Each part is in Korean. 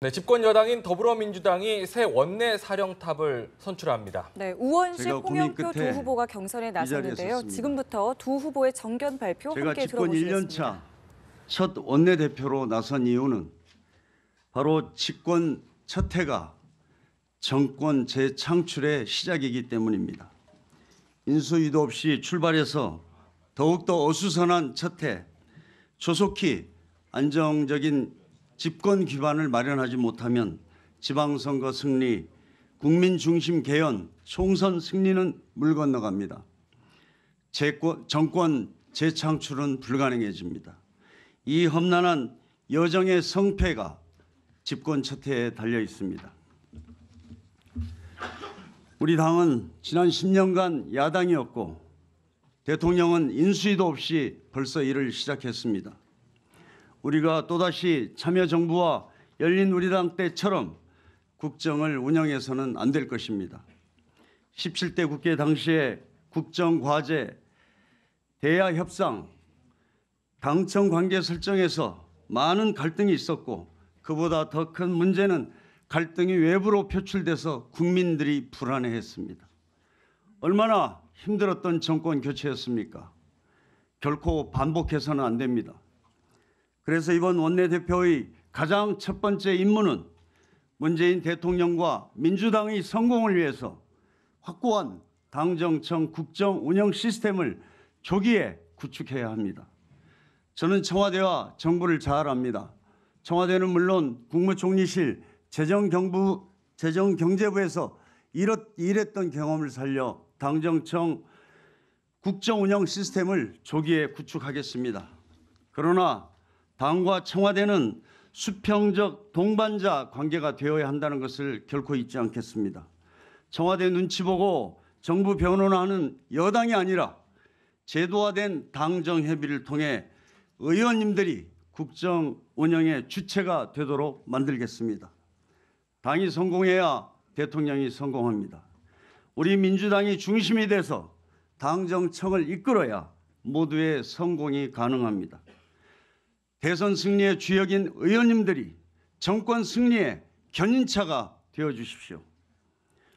네, 집권 여당인 더불어민주당이 새 원내 사령탑을 선출합니다. 네, 우원식, 제가 홍영표 두 끝에 후보가 경선에 나섰는데요. 섰습니다. 지금부터 두 후보의 정견 발표 제가 함께 집권 들어보시겠습니다. 1년 차 첫 원내대표로 나선 이유는 바로 집권 첫 해가 정권 재창출의 시작이기 때문입니다. 인수위도 없이 출발해서 더욱더 어수선한 첫 해, 조속히 안정적인 집권 기반을 마련하지 못하면 지방선거 승리, 국민 중심 개헌, 총선 승리는 물 건너갑니다. 정권 재창출은 불가능해집니다. 이 험난한 여정의 성패가 집권 첫 해에 달려 있습니다. 우리 당은 지난 10년간 야당이었고 대통령은 인수위도 없이 벌써 일을 시작했습니다. 우리가 또다시 참여정부와 열린우리당 때처럼 국정을 운영해서는 안 될 것입니다. 17대 국회 당시에 국정과제, 대야협상, 당청 관계 설정에서 많은 갈등이 있었고 그보다 더 큰 문제는 갈등이 외부로 표출돼서 국민들이 불안해했습니다. 얼마나 힘들었던 정권 교체였습니까? 결코 반복해서는 안 됩니다. 그래서 이번 원내대표의 가장 첫 번째 임무는 문재인 대통령과 민주당의 성공을 위해서 확고한 당정청 국정 운영 시스템을 조기에 구축해야 합니다. 저는 청와대와 정부를 잘 압니다. 청와대는 물론 국무총리실 재정경제부에서 일했던 경험을 살려 당정청 국정운영 시스템을 조기에 구축하겠습니다. 그러나 당과 청와대는 수평적 동반자 관계가 되어야 한다는 것을 결코 잊지 않겠습니다. 청와대 눈치 보고 정부 변호하는 여당이 아니라 제도화된 당정협의를 통해 의원님들이 국정 운영의 주체가 되도록 만들겠습니다. 당이 성공해야 대통령이 성공합니다. 우리 민주당이 중심이 돼서 당정청을 이끌어야 모두의 성공이 가능합니다. 대선 승리의 주역인 의원님들이 정권 승리의 견인차가 되어주십시오.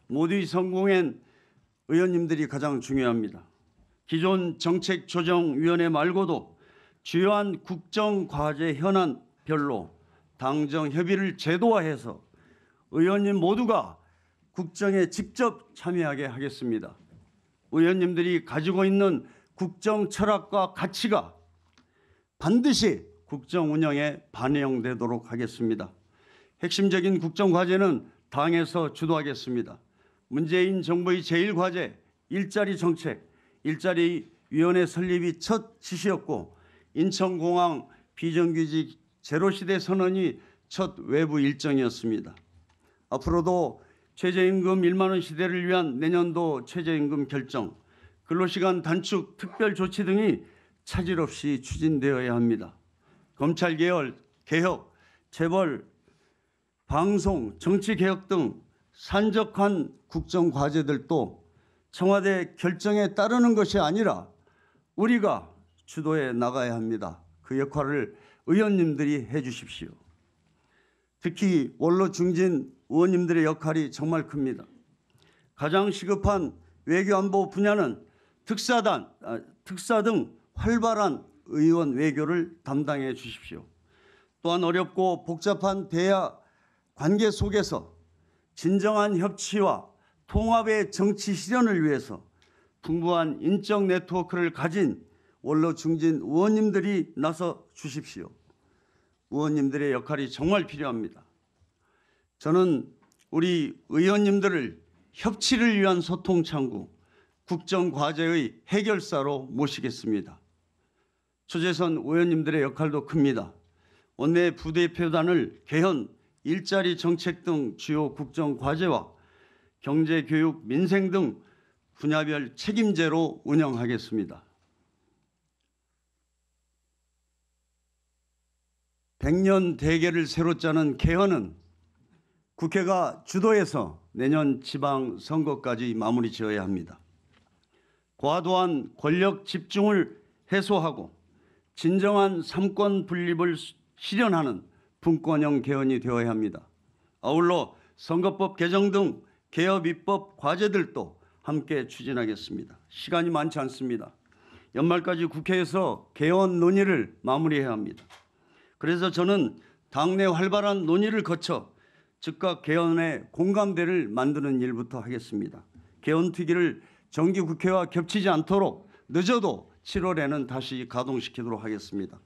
모두의 성공엔 의원님들이 가장 중요합니다. 기존 정책조정위원회 말고도 주요한 국정과제 현안별로 당정협의를 제도화해서 의원님 모두가 국정에 직접 참여하게 하겠습니다. 의원님들이 가지고 있는 국정 철학과 가치가 반드시 국정 운영에 반영되도록 하겠습니다. 핵심적인 국정 과제는 당에서 주도하겠습니다. 문재인 정부의 제1과제 일자리 정책, 일자리 위원회 설립이 첫 지시였고 인천공항 비정규직 제로시대 선언이 첫 외부 일정이었습니다. 앞으로도 최저임금 1만 원 시대를 위한 내년도 최저임금 결정, 근로시간 단축 특별 조치 등이 차질 없이 추진되어야 합니다. 검찰개혁, 재벌, 방송, 정치개혁 등 산적한 국정과제들도 청와대 결정에 따르는 것이 아니라 우리가 주도해 나가야 합니다. 그 역할을 의원님들이 해 주십시오. 특히 원로 중진 의원님들의 역할이 정말 큽니다. 가장 시급한 외교안보 분야는 특사 등 활발한 의원 외교를 담당해 주십시오. 또한 어렵고 복잡한 대야 관계 속에서 진정한 협치와 통합의 정치 실현을 위해서 풍부한 인적 네트워크를 가진 원로 중진 의원님들이 나서 주십시오. 의원님들의 역할이 정말 필요합니다. 저는 우리 의원님들을 협치를 위한 소통 창구, 국정과제의 해결사로 모시겠습니다. 초재선 의원님들의 역할도 큽니다. 원내 부대표단을 개헌, 일자리 정책 등 주요 국정과제와 경제, 교육, 민생 등 분야별 책임제로 운영하겠습니다. 100년 대계를 새로 짜는 개헌은 국회가 주도해서 내년 지방선거까지 마무리 지어야 합니다. 과도한 권력 집중을 해소하고 진정한 삼권 분립을 실현하는 분권형 개헌이 되어야 합니다. 아울러 선거법 개정 등 개업 입법 과제들도 함께 추진하겠습니다. 시간이 많지 않습니다. 연말까지 국회에서 개헌 논의를 마무리해야 합니다. 그래서 저는 당내 활발한 논의를 거쳐 즉각 개헌의 공감대를 만드는 일부터 하겠습니다. 개헌특위를 정기국회와 겹치지 않도록 늦어도 7월에는 다시 가동시키도록 하겠습니다.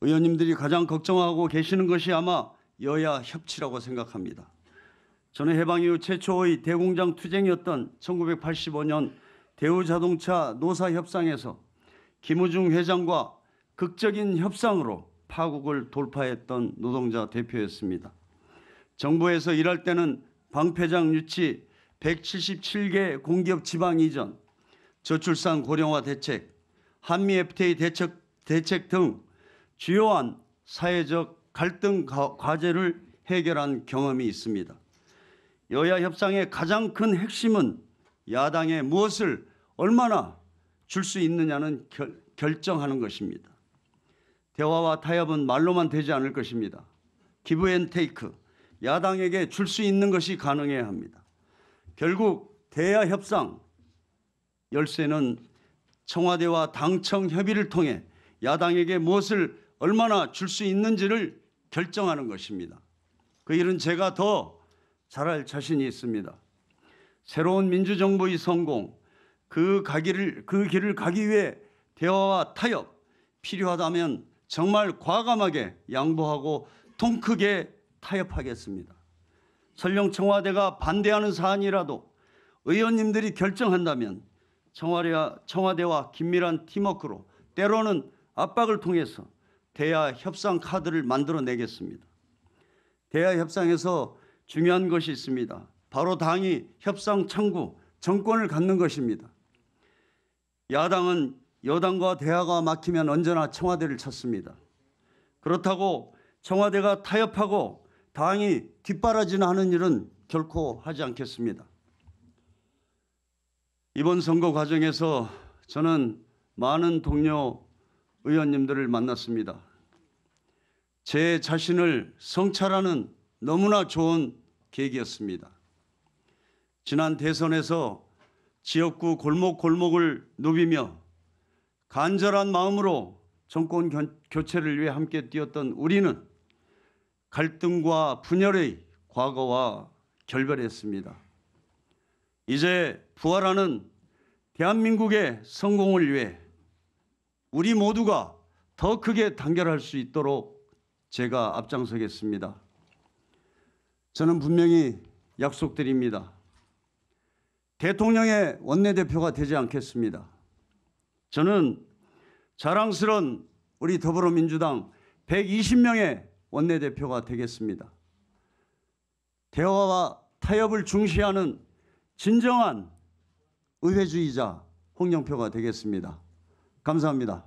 의원님들이 가장 걱정하고 계시는 것이 아마 여야 협치라고 생각합니다. 저는 해방 이후 최초의 대공장 투쟁이었던 1985년 대우자동차 노사협상에서 김우중 회장과 극적인 협상으로 파국을 돌파했던 노동자 대표였습니다. 정부에서 일할 때는 방패장 유치, 177개 공기업 지방 이전, 저출산 고령화 대책, 한미 FTA 대책 등 주요한 사회적 갈등 과제를 해결한 경험이 있습니다. 여야 협상의 가장 큰 핵심은 야당에 무엇을 얼마나 줄 수 있느냐는 결정하는 것입니다. 대화와 타협은 말로만 되지 않을 것입니다. 기브 앤 테이크, 야당에게 줄 수 있는 것이 가능해야 합니다. 결국 대야 협상 열쇠는 청와대와 당청 협의를 통해 야당에게 무엇을 얼마나 줄 수 있는지를 결정하는 것입니다. 그 일은 제가 더 잘할 자신이 있습니다. 새로운 민주정부의 성공, 그 길을 가기 위해 대화와 타협, 필요하다면 정말 과감하게 양보하고 통 크게 타협하겠습니다. 설령 청와대가 반대하는 사안이라도 의원님들이 결정한다면 청와대와 긴밀한 팀워크로 때로는 압박을 통해서 대야 협상 카드를 만들어내겠습니다. 대야 협상에서 중요한 것이 있습니다. 바로 당이 협상 창구, 정권을 갖는 것입니다. 야당은 여당과 대화가 막히면 언제나 청와대를 찾습니다. 그렇다고 청와대가 타협하고 당이 뒷바라지나 하는 일은 결코 하지 않겠습니다. 이번 선거 과정에서 저는 많은 동료 의원님들을 만났습니다. 제 자신을 성찰하는 너무나 좋은 계기였습니다. 지난 대선에서 지역구 골목골목을 누비며 간절한 마음으로 정권 교체를 위해 함께 뛰었던 우리는 갈등과 분열의 과거와 결별했습니다. 이제 부활하는 대한민국의 성공을 위해 우리 모두가 더 크게 단결할 수 있도록 제가 앞장서겠습니다. 저는 분명히 약속드립니다. 대통령의 원내대표가 되지 않겠습니다. 저는 자랑스러운 우리 더불어민주당 120명의 원내대표가 되겠습니다. 대화와 타협을 중시하는 진정한 의회주의자 홍영표가 되겠습니다. 감사합니다.